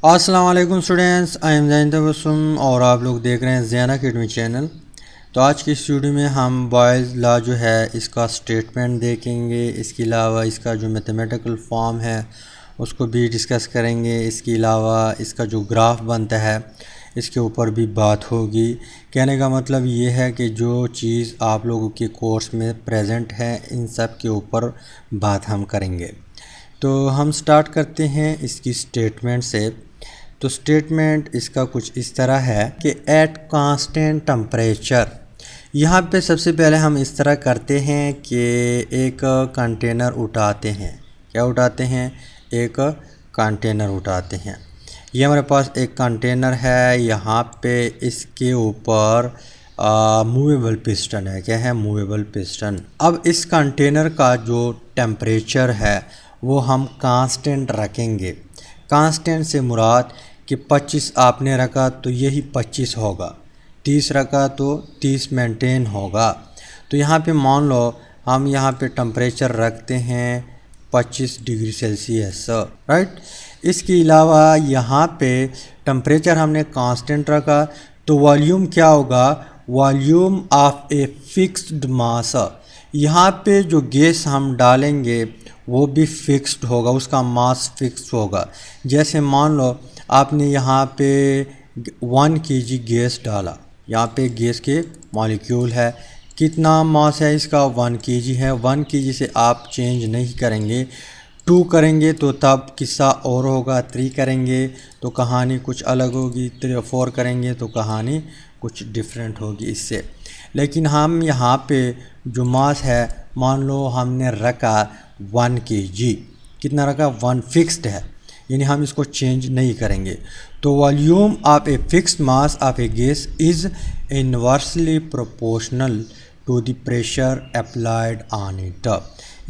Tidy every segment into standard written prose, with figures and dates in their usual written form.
अस्सलाम वालेकुम students, I am Jain Tabassum और आप लोग देख रहे हैं ज़ैन अकेडमी चैनल। तो आज की इस वीडियो में हम बॉयज़ लॉ जो है इसका स्टेटमेंट देखेंगे। इसके अलावा इसका जो मैथमेटिकल फॉर्म है उसको भी डिस्कस करेंगे। इसके अलावा इसका जो ग्राफ बनता है इसके ऊपर भी बात होगी। कहने का मतलब ये है कि जो चीज़ आप लोगों के कोर्स में प्रेजेंट है इन सब के ऊपर बात हम करेंगे। तो हम स्टार्ट करते हैं इसकी स्टेटमेंट से। तो स्टेटमेंट इसका कुछ इस तरह है कि एट कांस्टेंट टेम्परेचर। यहाँ पे सबसे पहले हम इस तरह करते हैं कि एक कंटेनर उठाते हैं। क्या उठाते हैं? एक कंटेनर उठाते हैं। ये हमारे पास एक कंटेनर है। यहाँ पे इसके ऊपर मूवेबल पिस्टन है। क्या है? Movable piston. अब इस कंटेनर का जो टेम्परेचर है वो हम कांस्टेंट रखेंगे। कांस्टेंट से मुराद कि 25 आपने रखा तो यही 25 होगा, 30 रखा तो 30 मेंटेन होगा। तो यहाँ पे मान लो हम यहाँ पे टेम्परेचर रखते हैं 25 डिग्री सेल्सियस, राइट। इसके अलावा यहाँ पे टेम्परेचर हमने कांस्टेंट रखा तो वॉल्यूम क्या होगा? वॉल्यूम ऑफ ए फिक्स्ड मास। यहाँ पे जो गैस हम डालेंगे वो भी फिक्स्ड होगा, उसका मास फिक्स्ड होगा। जैसे मान लो आपने यहाँ पे 1 kg गैस डाला। यहाँ पे गैस के मॉलिक्यूल है। कितना मास है इसका? 1 kg है। 1 kg से आप चेंज नहीं करेंगे। 2 करेंगे तो तब किस्सा और होगा। 3 करेंगे तो कहानी कुछ अलग होगी। 4 करेंगे तो कहानी कुछ डिफरेंट होगी इससे। लेकिन हम यहाँ पे जो मास है मान लो हमने रखा 1 kg। कितना रखा? 1 फिक्स्ड है, यानी हम इसको चेंज नहीं करेंगे। तो volume of a fixed mass of a gas is inversely proportional to the pressure applied on it.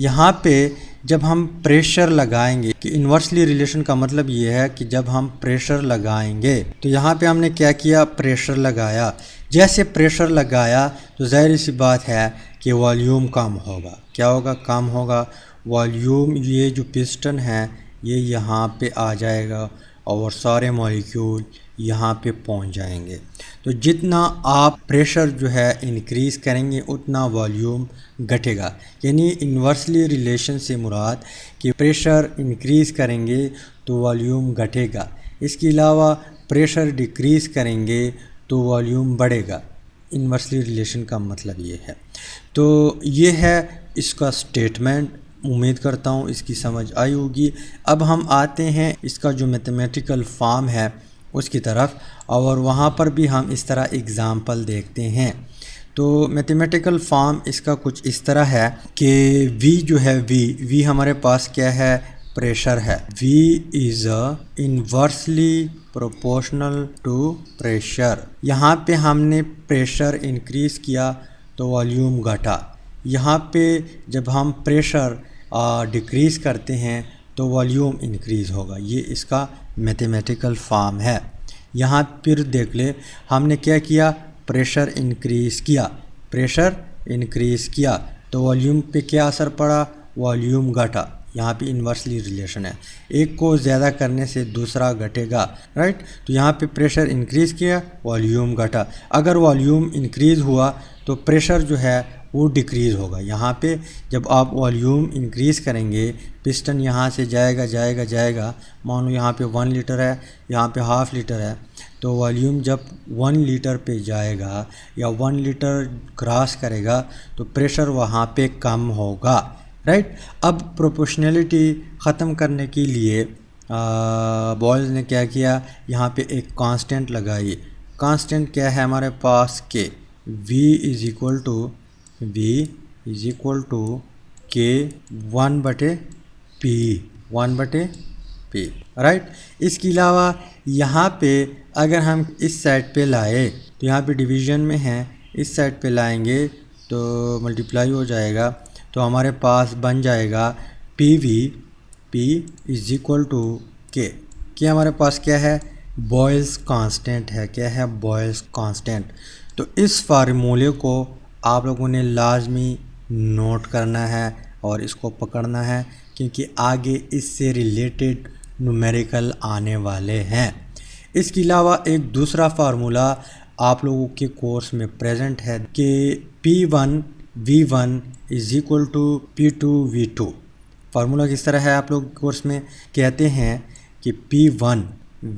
यहाँ पे जब हम प्रेशर लगाएंगे कि इन्वर्सली रिलेशन का मतलब ये है कि जब हम प्रेशर लगाएंगे तो यहाँ पे हमने क्या किया? प्रेशर लगाया। जैसे प्रेशर लगाया तो ज़ाहिर सी बात है कि वॉल्यूम कम होगा। क्या होगा? कम होगा वॉल्यूम। ये जो पिस्टन है ये यहाँ पे आ जाएगा और सारे मॉलिक्यूल यहाँ पे पहुँच जाएंगे। तो जितना आप प्रेशर जो है इंक्रीज़ करेंगे उतना वॉल्यूम घटेगा। यानी इन्वर्सली रिलेशन से मुराद कि प्रेशर इंक्रीज़ करेंगे तो वॉल्यूम घटेगा। इसके अलावा प्रेशर डिक्रीज़ करेंगे तो वॉल्यूम बढ़ेगा। इन्वर्सली रिलेशन का मतलब ये है। तो ये है इसका स्टेटमेंट। उम्मीद करता हूँ इसकी समझ आई होगी। अब हम आते हैं इसका जो मैथमेटिकल फॉर्म है उसकी तरफ, और वहाँ पर भी हम इस तरह एग्ज़ाम्पल देखते हैं। तो मैथमेटिकल फॉर्म इसका कुछ इस तरह है कि V जो है V हमारे पास क्या है? प्रेशर है। V is inversely proportional to pressure. यहाँ पे हमने प्रेशर इंक्रीज़ किया तो वॉल्यूम घटा। यहाँ पे जब हम प्रेशर डिक्रीज़ करते हैं तो वॉल्यूम इंक्रीज़ होगा। ये इसका मैथमेटिकल फॉर्म है। यहाँ फिर देख ले हमने क्या किया? प्रेशर इंक्रीज़ किया। प्रेशर इंक्रीज़ किया तो वॉल्यूम पे क्या असर पड़ा? वॉल्यूम घटा। यहाँ पे इन्वर्सली रिलेशन है, एक को ज़्यादा करने से दूसरा घटेगा, राइट। तो यहाँ पे प्रेशर इंक्रीज़ किया, वॉल्यूम घटा। अगर वॉल्यूम इंक्रीज़ हुआ तो प्रेशर जो है वो डिक्रीज़ होगा। यहाँ पे जब आप वॉल्यूम इंक्रीज़ करेंगे पिस्टन यहाँ से जाएगा। मान लो यहाँ पे 1 लीटर है, यहाँ पे ½ लीटर है। तो वॉल्यूम जब 1 लीटर पे जाएगा या 1 लीटर क्रॉस करेगा तो प्रेशर वहाँ पे कम होगा, राइट। अब प्रोपोर्शनलिटी ख़त्म करने के लिए बॉयज़ ने क्या किया? यहाँ पे एक कांस्टेंट लगाई। कांस्टेंट क्या है हमारे पास? के V इज़ इक्वल टू के 1/P, राइट। इसके अलावा यहाँ पे अगर हम इस साइड पे लाए तो यहाँ पे डिवीज़न में है, इस साइड पे लाएंगे तो मल्टीप्लाई हो जाएगा। तो हमारे पास बन जाएगा P इज़ इक्वल टू के हमारे पास क्या है? बॉयल्स कांस्टेंट है। क्या है? Boyle's constant. तो इस फार्मूले को आप लोगों ने लाजमी नोट करना है और इसको पकड़ना है, क्योंकि आगे इससे रिलेटेड न्यूमेरिकल आने वाले हैं। इसके अलावा एक दूसरा फार्मूला आप लोगों के कोर्स में प्रेजेंट है कि P1 V1 is equal to P2 V2। Formula किस तरह है आप लोग कोर्स में कहते हैं कि P1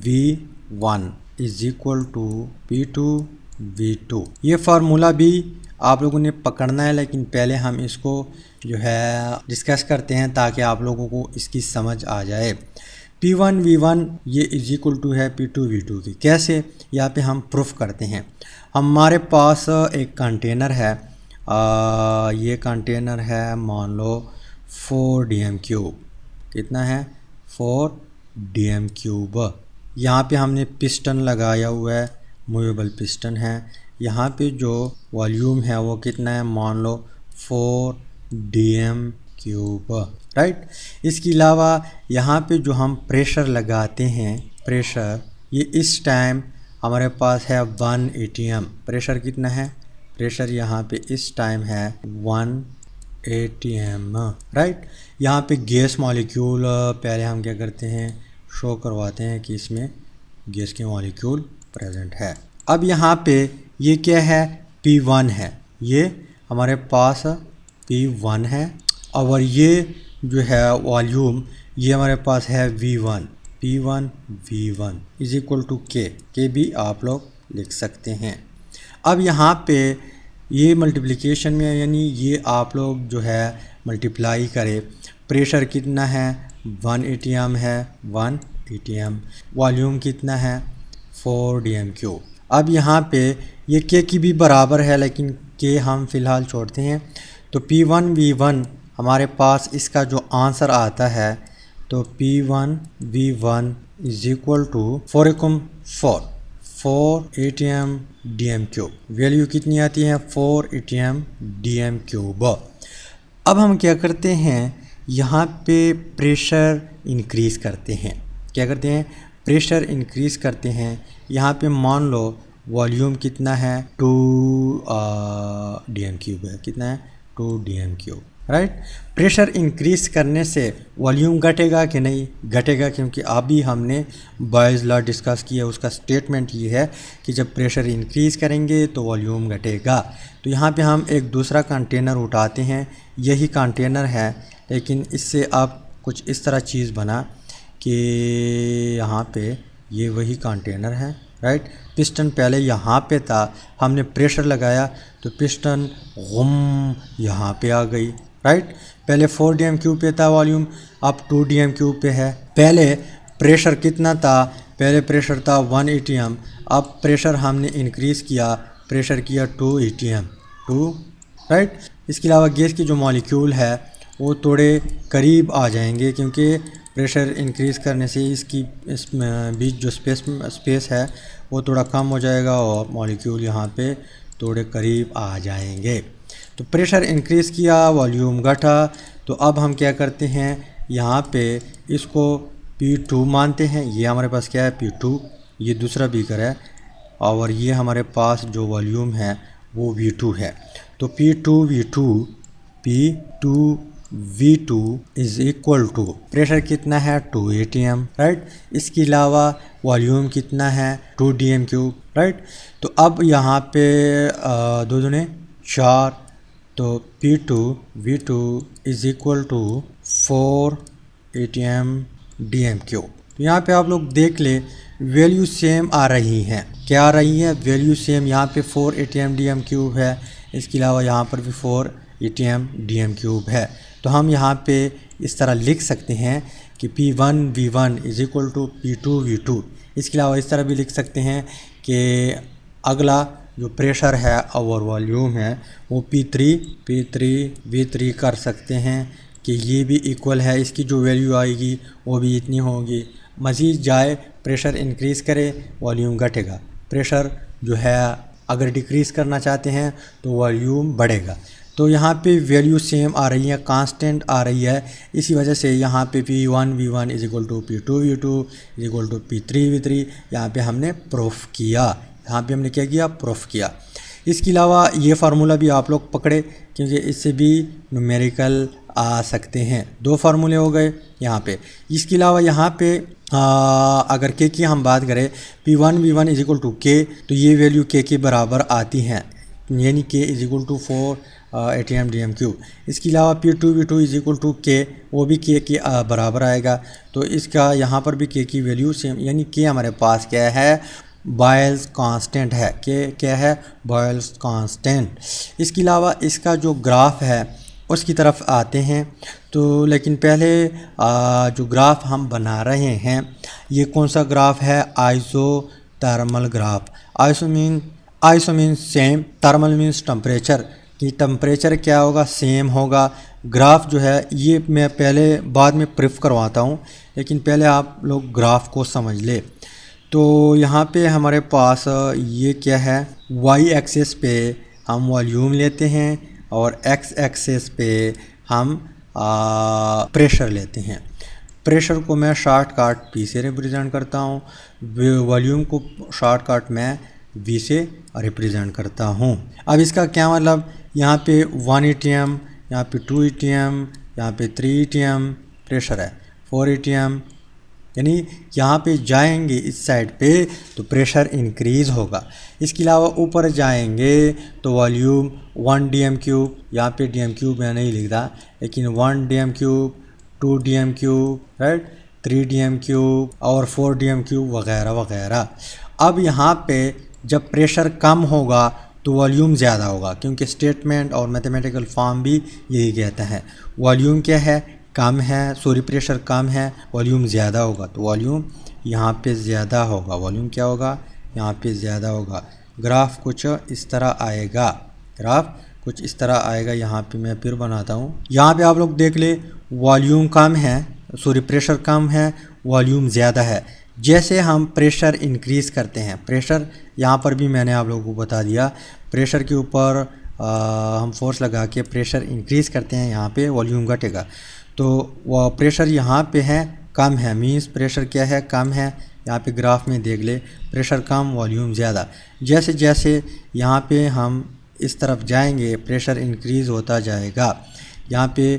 V1 is equal to P2 V2। ये फार्मूला भी आप लोगों ने पकड़ना है, लेकिन पहले हम इसको जो है डिस्कस करते हैं ताकि आप लोगों को इसकी समझ आ जाए। P1 V1 ये इज इक्वल टू है P2 V2 की। कैसे, यहाँ पे हम प्रूफ करते हैं। हमारे पास एक कंटेनर है, ये कंटेनर है मान लो 4 dm क्यूब। कितना है? 4 dm क्यूब। यहाँ पे हमने पिस्टन लगाया हुआ है, मूवेबल पिस्टन है। यहाँ पे जो वॉल्यूम है वो कितना है? मान लो 4 dm क्यूब, राइट। इसके अलावा यहाँ पे जो हम प्रेशर लगाते हैं, प्रेशर ये इस टाइम हमारे पास है 1 atm। प्रेशर कितना है? प्रेशर यहाँ पे इस टाइम है 1 atm, राइट। यहाँ पे गैस मॉलिक्यूल पहले हम क्या करते हैं, शो करवाते हैं कि इसमें गैस के मॉलिक्यूल प्रेजेंट है। अब यहाँ पे ये क्या है? P1 है, ये हमारे पास P1 है। और ये जो है वॉल्यूम ये हमारे पास है V1, P1 V1 is equal to के भी आप लोग लिख सकते हैं। अब यहाँ पे ये मल्टीप्लिकेशन में यानी ये आप लोग जो है मल्टीप्लाई करें। प्रेशर कितना है? 1 atm है, 1 atm। वॉल्यूम कितना है? 4 dm क्यूब। अब यहाँ पे ये के की भी बराबर है, लेकिन के हम फ़िलहाल छोड़ते हैं। तो P1 V1 हमारे पास इसका जो आंसर आता है तो P1 V1 is equal to 4 atm dm cube. Value कितनी आती है? 4 atm dm क्यूब। अब हम क्या करते हैं, यहाँ पे प्रेशर इंक्रीज़ करते हैं। क्या करते हैं? प्रेशर इंक्रीज़ करते हैं। यहाँ पे मान लो वॉल्यूम कितना है? 2 dm क्यूब है। कितना है? 2 dm cube, right. Pressure increase करने से वॉल्यूम घटेगा कि नहीं? घटेगा, क्योंकि अभी हमने बॉयल्स लॉ डिस्कस किया, उसका स्टेटमेंट ये है कि जब प्रेशर इंक्रीज़ करेंगे तो वॉल्यूम घटेगा। तो यहाँ पे हम एक दूसरा कंटेनर उठाते हैं, यही कंटेनर है, लेकिन इससे अब कुछ इस तरह चीज़ बना कि यहाँ पे ये वही कंटेनर है, राइट। पिस्टन पहले यहाँ पे था, हमने प्रेशर लगाया तो पिस्टन गुम यहाँ पे आ गई, राइट। पहले 4 dm क्यूब पे था वॉल्यूम, अब 2 dm क्यूब पे है। पहले प्रेशर कितना था? पहले प्रेशर था 1 atm। अब प्रेशर हमने इंक्रीज़ किया, प्रेशर किया 2 atm, 2, राइट। इसके अलावा गैस की जो मॉलिक्यूल है वो थोड़े करीब आ जाएंगे, क्योंकि प्रेशर इंक्रीज़ करने से इसकी इस बीच जो स्पेस है वो थोड़ा कम हो जाएगा और मॉलिक्यूल यहाँ पे थोड़े करीब आ जाएंगे। तो प्रेशर इंक्रीज़ किया, वॉल्यूम घटा। तो अब हम क्या करते हैं, यहाँ पे इसको P2 मानते हैं। ये हमारे पास क्या है? P2। ये दूसरा बीकर है और ये हमारे पास जो वॉल्यूम है वो V2 है। तो P2 V2 is equal to pressure कितना है? 2 atm, राइट। इसके अलावा वॉल्यूम कितना है? 2 dm क्यूब, राइट। तो अब यहाँ पे 2 दूने 4, तो P2 V2 is equal to 4 atm dm cube. तो यहाँ पे आप लोग देख ले वैल्यू सेम आ रही हैं। क्या आ रही है? Value same. यहाँ पे 4 atm dm क्यूब है, इसके अलावा यहाँ पर भी 4 atm dm क्यूब है। तो हम यहाँ पे इस तरह लिख सकते हैं कि P1 V1 is equal to P2 V2। इसके अलावा इस तरह भी लिख सकते हैं कि अगला जो प्रेशर है और वॉल्यूम है वो P3 V3 कर सकते हैं कि ये भी इक्वल है। इसकी जो वैल्यू आएगी वो भी इतनी होगी। मज़ीद जाए प्रेशर इंक्रीज़ करे, वॉल्यूम घटेगा। प्रेशर जो है अगर डिक्रीज़ करना चाहते हैं तो वॉल्यूम बढ़ेगा। तो यहाँ पे वैल्यू सेम आ रही है, कांस्टेंट आ रही है। इसी वजह से यहाँ पे P1 V1 is equal to P2 V2 is equal to P3 V3 यहाँ पे हमने प्रूफ किया। यहाँ पे हमने क्या किया? प्रूफ किया। इसके अलावा ये फार्मूला भी आप लोग पकड़े, क्योंकि इससे भी न्यूमेरिकल आ सकते हैं। दो फार्मूले हो गए यहाँ पे। इसके अलावा यहाँ पे अगर के की हम बात करें P1 V1 is equal to के, तो ये वैल्यू के बराबर आती हैं, यानी के is equal to 4 ATM DM3। इसके अलावा P2 V2 is equal to के, वो भी के बराबर आएगा। तो इसका यहाँ पर भी के की वैल्यू सेम, यानी के हमारे पास क्या है, बॉयल्स कांस्टेंट है। के क्या है, बॉयल्स कांस्टेंट। इसके अलावा इसका जो ग्राफ है उसकी तरफ आते हैं। तो लेकिन पहले जो ग्राफ हम बना रहे हैं, ये कौन सा ग्राफ है, isothermal graph. Iso means same, thermal means temperature, कि टेम्परेचर क्या होगा, सेम होगा। ग्राफ जो है ये मैं पहले बाद में प्रूफ करवाता हूँ, लेकिन पहले आप लोग ग्राफ को समझ ले। तो यहाँ पे हमारे पास ये क्या है, वाई एक्सिस पे हम वॉल्यूम लेते हैं और एक्स एक्सिस पे हम प्रेशर लेते हैं। प्रेशर को मैं शॉर्टकट पी से रिप्रेजेंट करता हूँ, वॉल्यूम को शॉर्टकट मैं वी से रिप्रेजेंट करता हूँ। अब इसका क्या मतलब, यहाँ पे 1 ATM, यहाँ पे 2 ATM, यहाँ पे 3 ATM प्रेशर है, 4 ATM, यानी यहाँ पे जाएंगे इस साइड पे तो प्रेशर इंक्रीज़ होगा। इसके अलावा ऊपर जाएंगे तो वॉल्यूम 1 DM3, यहाँ पे DM3 मैं नहीं लिखता, लेकिन 1 DM3, 2 DM3, राइट, 3 DM3 और 4 DMQ वगैरह वगैरह। अब यहाँ पे जब प्रेशर कम होगा तो वॉल्यूम ज़्यादा होगा, क्योंकि स्टेटमेंट और मैथमेटिकल फॉर्म भी यही कहता है। वॉल्यूम क्या है, कम है, सॉरी प्रेशर कम है, वॉल्यूम ज़्यादा होगा, तो वॉल्यूम यहाँ पे ज़्यादा होगा। वॉल्यूम क्या होगा, यहाँ पे ज़्यादा होगा। ग्राफ कुछ इस तरह आएगा, ग्राफ कुछ इस तरह आएगा। यहाँ पे मैं फिर बनाता हूँ। यहाँ पे आप लोग देख ले, वॉल्यूम कम है, सॉरी प्रेशर कम है, वॉल्यूम ज़्यादा है। जैसे हम प्रेशर इंक्रीज़ करते हैं, प्रेशर यहाँ पर भी मैंने आप लोगों को बता दिया, प्रेशर के ऊपर हम फोर्स लगा के प्रेशर इंक्रीज़ करते हैं, यहाँ पे वॉल्यूम घटेगा। तो वो प्रेशर यहाँ पे है कम है, मीन्स प्रेशर क्या है, कम है। यहाँ पे ग्राफ में देख ले, प्रेशर कम वॉल्यूम ज़्यादा। जैसे जैसे यहाँ पे हम इस तरफ जाएंगे प्रेशर इंक्रीज़ होता जाएगा। यहाँ पे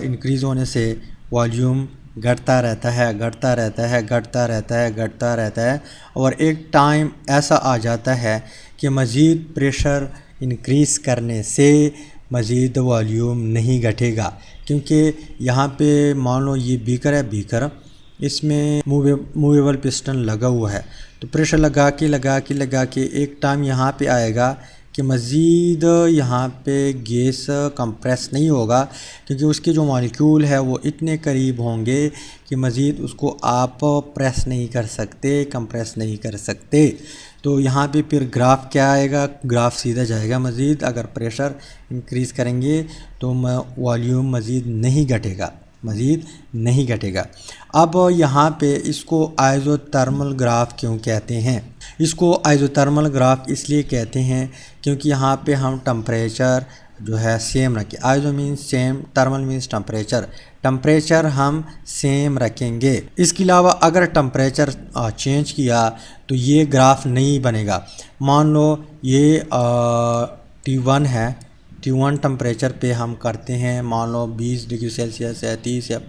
इंक्रीज़ होने से वॉल्यूम घटता रहता है, घटता रहता है, घटता रहता है, घटता रहता है, और एक टाइम ऐसा आ जाता है कि मज़ीद प्रेशर इंक्रीज़ करने से मज़ीद वॉल्यूम नहीं घटेगा। क्योंकि यहाँ पे मान लो ये बीकर है, बीकर, इसमें मूवेबल पिस्टन लगा हुआ है, तो प्रेशर लगा के एक टाइम यहाँ पे आएगा कि मज़ीद यहाँ पे गैस कंप्रेस नहीं होगा, क्योंकि उसके जो मॉलिक्यूल है वो इतने करीब होंगे कि मज़ीद उसको आप प्रेस नहीं कर सकते, कंप्रेस नहीं कर सकते। तो यहाँ पे फिर ग्राफ क्या आएगा, ग्राफ सीधा जाएगा मज़ीद। अगर प्रेशर इंक्रीज़ करेंगे तो वॉल्यूम मज़ीद नहीं घटेगा, मज़ीद नहीं घटेगा। अब यहाँ पे इसको आइसोथर्मल ग्राफ क्यों कहते हैं? इसको आइसोथर्मल ग्राफ इसलिए कहते हैं क्योंकि यहाँ पे हम टेम्परेचर जो है सेम रखें। Iso means same, thermal means temperature, temperature हम सेम रखेंगे। इसके अलावा अगर टेम्परेचर चेंज किया तो ये ग्राफ नहीं बनेगा। मान लो ये T1 है, T1 टेम्परेचर पे हम करते हैं, मान लो 20 डिग्री सेल्सियस है, 30 है,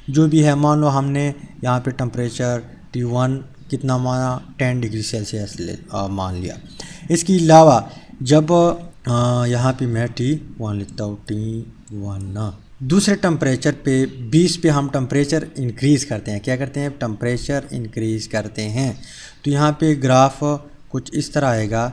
जो भी है। मान लो हमने यहाँ पे टेम्परेचर T1 कितना माना, 10 डिग्री सेल्सियस मान लिया। इसके अलावा जब यहाँ पे मैं T1 लिखता हूँ, T1 दूसरे टेम्परेचर पे 20 पे हम टेम्परेचर इंक्रीज़ करते हैं। क्या करते हैं, टेम्परेचर इंक्रीज़ करते हैं। तो यहाँ पे ग्राफ कुछ इस तरह आएगा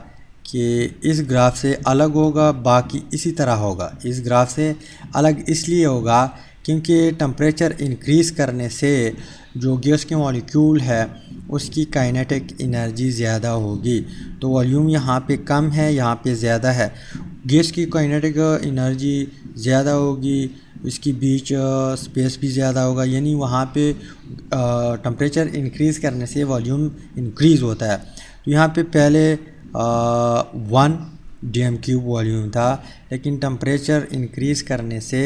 कि इस ग्राफ से अलग होगा, बाकी इसी तरह होगा। इस ग्राफ से अलग इसलिए होगा क्योंकि टेम्परेचर इंक्रीज़ करने से जो गैस के मॉलिक्यूल है उसकी काइनेटिक एनर्जी ज़्यादा होगी। तो वॉल्यूम यहाँ पे कम है, यहाँ पे ज़्यादा है। गैस की काइनेटिक एनर्जी ज़्यादा होगी, इसकी बीच स्पेस भी ज़्यादा होगा, यानी वहाँ पे टेम्परेचर इंक्रीज़ करने से वॉल्यूम इंक्रीज़ होता है। तो यहाँ पे पहले 1 DM³ वॉल्यूम था, लेकिन टेम्परेचर इंक्रीज़ करने से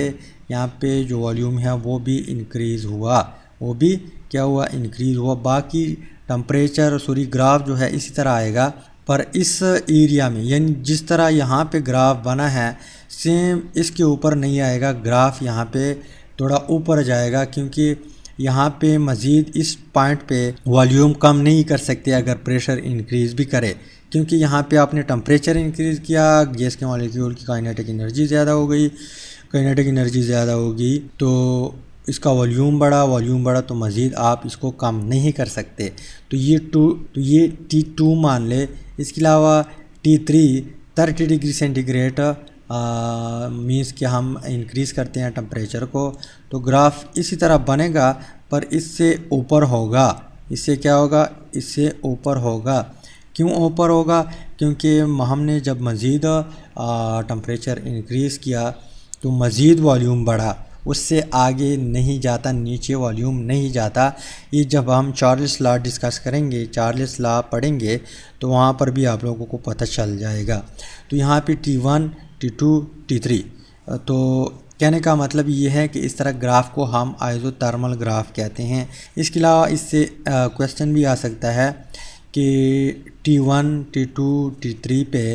यहाँ पे जो वॉल्यूम है वो भी इंक्रीज़ हुआ, वो भी क्या हुआ, इंक्रीज़ हुआ। बाकी टेम्परेचर सॉरी ग्राफ जो है इसी तरह आएगा, पर इस एरिया में, यानी जिस तरह यहाँ पे ग्राफ बना है सेम इसके ऊपर नहीं आएगा, ग्राफ यहाँ पे थोड़ा ऊपर जाएगा, क्योंकि यहाँ पे मज़ीद इस पॉइंट पे वॉल्यूम कम नहीं कर सकते अगर प्रेशर इंक्रीज़ भी करे, क्योंकि यहाँ पे आपने टेम्परेचर इंक्रीज़ किया, गैस के मॉलिक्यूल की काइनेटिक एनर्जी ज़्यादा हो गई, काइनेटिक एनर्जी ज़्यादा होगी तो इसका वॉल्यूम बढ़ा तो मज़ीद आप इसको कम नहीं कर सकते। तो ये T2 मान ले। इसके अलावा T3 30 डिग्री सेंटीग्रेड मीन्स कि हम इंक्रीज़ करते हैं टेम्परेचर को, तो ग्राफ इसी तरह बनेगा पर इससे ऊपर होगा। इससे क्या होगा? इससे ऊपर होगा। क्यों ऊपर होगा? क्योंकि हमने जब मज़ीद टेम्परेचर इंक्रीज़ किया तो मज़ीद वॉल्यूम बढ़ा, उससे आगे नहीं जाता, नीचे वॉल्यूम नहीं जाता। ये जब हम चार्ल्स लॉ डिस्कस करेंगे, चार्ल्स लॉ पढ़ेंगे तो वहाँ पर भी आप लोगों को पता चल जाएगा। तो यहाँ पे T1, T2, T3, तो कहने का मतलब ये है कि इस तरह ग्राफ को हम आइसोथर्मल ग्राफ कहते हैं। इसके अलावा इससे क्वेश्चन भी आ सकता है कि T1, T2, T3 पे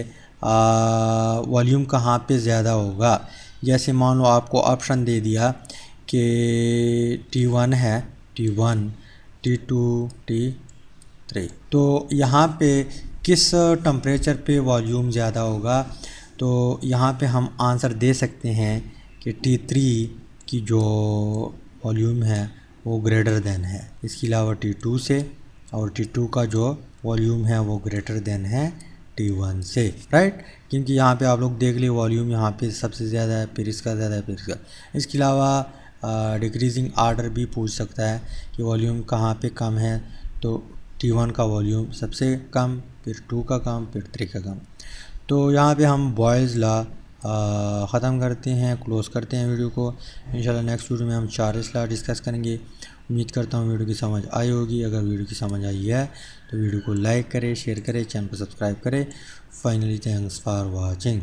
वॉल्यूम कहाँ पे ज़्यादा होगा। जैसे मान लो आपको ऑप्शन दे दिया कि T1 है, T1, T2, T3, तो यहाँ पे किस टेम्परेचर पे वॉल्यूम ज़्यादा होगा। तो यहाँ पे हम आंसर दे सकते हैं कि T3 की जो वॉल्यूम है वो ग्रेटर देन है इसके अलावा T2 से, और T2 का जो वॉल्यूम है वो ग्रेटर देन है T1 से, राइट। क्योंकि यहाँ पे आप लोग देख लिए वॉल्यूम यहाँ पे सबसे ज़्यादा है, फिर इसका ज़्यादा है, फिर इसका। इसके अलावा डिक्रीजिंग आर्डर भी पूछ सकता है कि वॉल्यूम कहाँ पे कम है, तो T1 का वॉल्यूम सबसे कम, फिर 2 का कम, फिर 3 का कम। तो यहाँ पे हम बॉयज़ लॉ ख़त्म करते हैं, क्लोज़ करते हैं वीडियो को। इंशाल्लाह नेक्स्ट वीडियो में हम चार्ल्स लॉ डिस्कस करेंगे। उम्मीद करता हूँ वीडियो की समझ आई होगी। अगर वीडियो की समझ आई है तो वीडियो को लाइक करें, शेयर करें, चैनल को सब्सक्राइब करें। Finally thanks for watching.